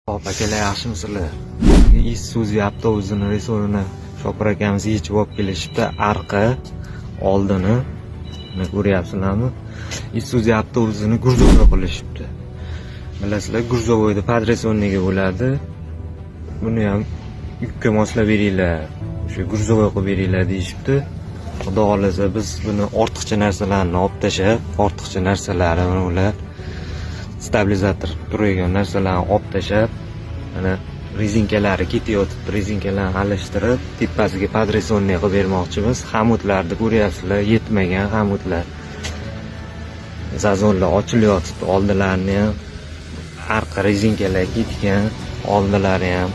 Hop akalar, yaxshimisizlar? Isuzu avtobusini resorini Shopir akamiz yechib olib kelishibdi. Arqa, oldini ko'ryapsizlarmi? Isuzu avtobusini Gurzovoy qilishibdi. Bilasizlar, Gurzovoyda podresonniga bo'ladi. Buni ham yukka moslab beringlar, shu Gurzovoy qilib beringlar deyishibdi. Xudo xolasa biz buni ortiqcha narsalarni olib tashlab, ortiqcha narsalarni ular stabilizator turgan narsalarni olib tashlab, mana rezinkalari ketyapti, rezinkalarni alishtirib, tepasiga podresonni qilib bermoqchimiz. Xamutlarni ko'ryapsizlar, yetmagan xamutlar. Zazonlar ochilyapti, oldilarini ham, arqa rezinkalar ketgan, oldilari ham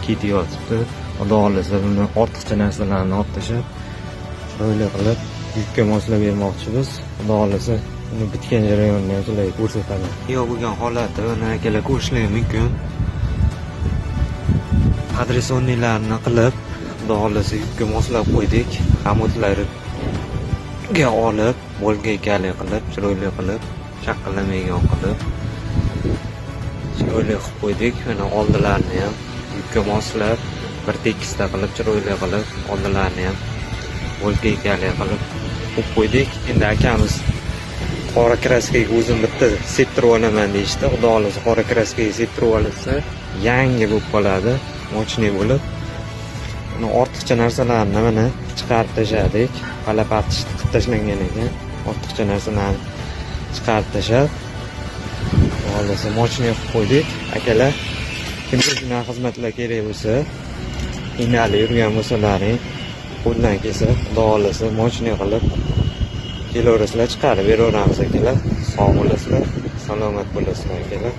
ketyapti. Xudo xolasa buni ortiqcha narsalarni olib tashlab, chiroyli qilib yukka moslab bermoqchimiz. Xudo xolasa uni bitgan jarayonni ham sizlarga ko'rsataman. Yo'q bo'lgan holati buni akalar ko'rishlari mumkin. Podresonnilarni qilib, xudo xolasa yukka moslab qo'ydik. Xamutlariga olib, volgaykali qilib, chiroyli qilib, chaqillamagan qilib, chiroyli qilib qo'ydik. Mana oldilarini ham yukka moslab, bir tekisda qilib, chiroyli qilib, oldilarini ham volgaykali qilib qo'ydik. Endi akamiz qora kraskaga o'zim bitta septirib olaman deyishdi. Xudo xolasa qora kraskaga septirib olsa, yangi bo'lib qoladi, mochniy bo'lib. Uni ortiqcha narsalarni mana chiqarib tashladik. Palapati qilib tashlangan ekan. Ortiqcha narsalarni chiqarib tashlab, xudo xolasa mochniy qilib qo'ydik. Akalar, kimga shunaqa xizmatlar kerak bo'lsa, qiynalib yurgan bo'lsalaring, qo'ldan kelsa, xudo xolasa mochniy qilib kelaverasizlar, chiqarib beraveramiz akalar. Sog' bo'lasizlar, salomat bo'lasizlar akalar.